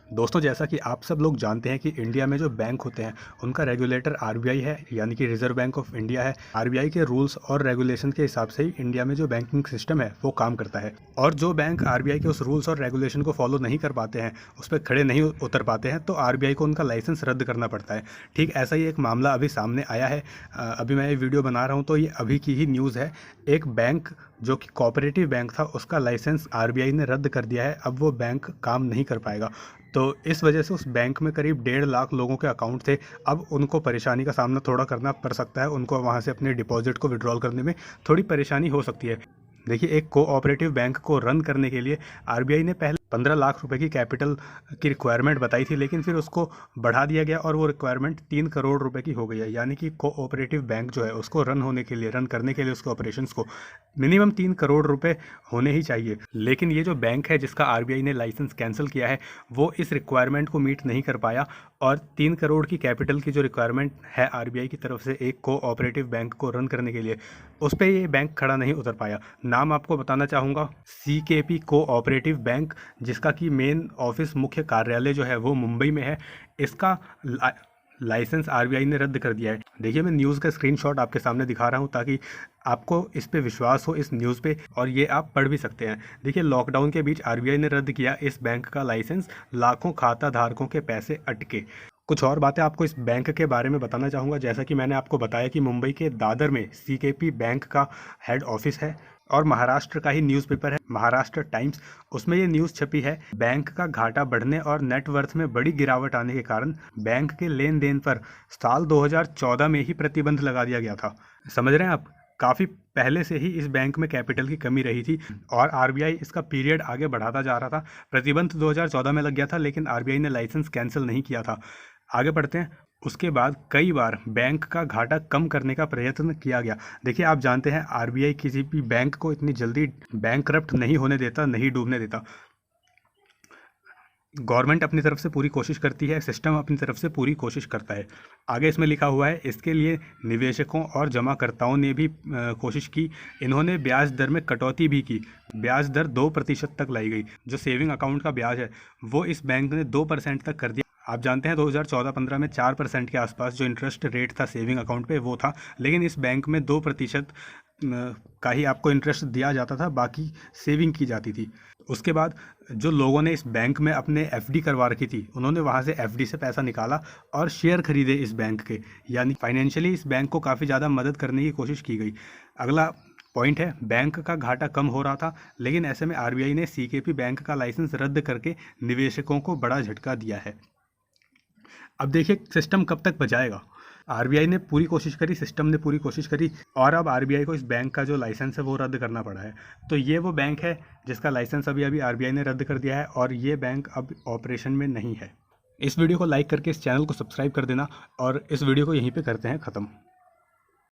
दोस्तों, जैसा कि आप सब लोग जानते हैं कि इंडिया में जो बैंक होते हैं उनका रेगुलेटर आरबीआई है, यानी कि रिजर्व बैंक ऑफ इंडिया है। आरबीआई के रूल्स और रेगुलेशन के हिसाब से ही इंडिया में जो बैंकिंग सिस्टम है वो काम करता है। और जो बैंक आरबीआई के उस रूल्स और रेगुलेशन को फॉलो नहीं कर पाते हैं, उस पर खड़े नहीं उतर पाते हैं, तो आरबीआई को उनका लाइसेंस रद्द करना पड़ता है। ठीक ऐसा ही एक मामला अभी सामने आया है। अभी मैं ये वीडियो बना रहा हूँ तो ये अभी की ही न्यूज़ है। एक बैंक जो कि कोऑपरेटिव बैंक था, उसका लाइसेंस आरबीआई ने रद्द कर दिया है। अब वो बैंक काम नहीं कर पाएगा। तो इस वजह से उस बैंक में करीब 1.5 लाख लोगों के अकाउंट थे। अब उनको परेशानी का सामना थोड़ा करना पड़ सकता है। उनको वहाँ से अपने डिपॉजिट को विड्रॉल करने में थोड़ी परेशानी हो सकती है। देखिए, एक कोऑपरेटिव बैंक को रन करने के लिए आरबीआई ने पहले 15 लाख रुपए की कैपिटल की रिक्वायरमेंट बताई थी, लेकिन फिर उसको बढ़ा दिया गया और वो रिक्वायरमेंट 3 करोड़ रुपए की हो गई है। यानी कि कोऑपरेटिव बैंक जो है उसको रन करने के लिए उसके ऑपरेशंस को मिनिमम 3 करोड़ रुपए होने ही चाहिए। लेकिन ये जो बैंक है जिसका आरबीआई ने लाइसेंस कैंसिल किया है, वो इस रिक्वायरमेंट को मीट नहीं कर पाया और 3 करोड़ की कैपिटल की जो रिक्वायरमेंट है आरबीआई की तरफ से एक कोऑपरेटिव बैंक को रन करने के लिए, उस पर ये बैंक खड़ा नहीं उतर पाया। नाम आपको बताना चाहूँगा, सीकेपी कोऑपरेटिव बैंक, जिसका कि मेन ऑफिस, मुख्य कार्यालय जो है वो मुंबई में है। इसका लाइसेंस आरबीआई ने रद्द कर दिया है। देखिए, मैं न्यूज़ का स्क्रीनशॉट आपके सामने दिखा रहा हूँ ताकि आपको इस पे विश्वास हो, इस न्यूज़ पे, और ये आप पढ़ भी सकते हैं। देखिए, लॉकडाउन के बीच आरबीआई ने रद्द किया इस बैंक का लाइसेंस, लाखों खाता धारकों के पैसे अटके। कुछ और बातें आपको इस बैंक के बारे में बताना चाहूँगा। जैसा कि मैंने आपको बताया कि मुंबई के दादर में सीकेपी बैंक का हेड ऑफिस है और महाराष्ट्र का ही न्यूज़पेपर है महाराष्ट्र टाइम्स, उसमें ये न्यूज़ छपी है। बैंक का घाटा बढ़ने और नेटवर्थ में बड़ी गिरावट आने के कारण बैंक के लेन देन पर साल 2014 में ही प्रतिबंध लगा दिया गया था। समझ रहे हैं आप? काफ़ी पहले से ही इस बैंक में कैपिटल की कमी रही थी और आरबीआई इसका पीरियड आगे बढ़ाता जा रहा था। प्रतिबंध 2014 में लग गया था, लेकिन आरबीआई ने लाइसेंस कैंसिल नहीं किया था। आगे बढ़ते हैं। उसके बाद कई बार बैंक का घाटा कम करने का प्रयत्न किया गया। देखिए, आप जानते हैं आरबीआई किसी भी बैंक को इतनी जल्दी बैंकरप्ट नहीं होने देता, नहीं डूबने देता। गवर्नमेंट अपनी तरफ से पूरी कोशिश करती है, सिस्टम अपनी तरफ से पूरी कोशिश करता है। आगे इसमें लिखा हुआ है, इसके लिए निवेशकों और जमाकर्ताओं ने भी कोशिश की। इन्होंने ब्याज दर में कटौती भी की। ब्याज दर 2% तक लाई गई। जो सेविंग अकाउंट का ब्याज है वो इस बैंक ने 2% तक कर दिया। आप जानते हैं 2014-15 में 4% के आसपास जो इंटरेस्ट रेट था सेविंग अकाउंट पे वो था, लेकिन इस बैंक में 2% का ही आपको इंटरेस्ट दिया जाता था, बाकी सेविंग की जाती थी। उसके बाद जो लोगों ने इस बैंक में अपने एफडी करवा रखी थी, उन्होंने वहाँ से एफडी से पैसा निकाला और शेयर खरीदे इस बैंक के। यानी फाइनेंशियली इस बैंक को काफ़ी ज़्यादा मदद करने की कोशिश की गई। अगला पॉइंट है, बैंक का घाटा कम हो रहा था, लेकिन ऐसे में आरबीआई ने सीकेपी बैंक का लाइसेंस रद्द करके निवेशकों को बड़ा झटका दिया है। अब देखिए, सिस्टम कब तक बचाएगा। आरबीआई ने पूरी कोशिश करी, सिस्टम ने पूरी कोशिश करी, और अब आरबीआई को इस बैंक का जो लाइसेंस है वो रद्द करना पड़ा है। तो ये वो बैंक है जिसका लाइसेंस अभी आरबीआई ने रद्द कर दिया है और ये बैंक अब ऑपरेशन में नहीं है। इस वीडियो को लाइक करके इस चैनल को सब्सक्राइब कर देना और इस वीडियो को यहीं पे करते हैं ख़त्म।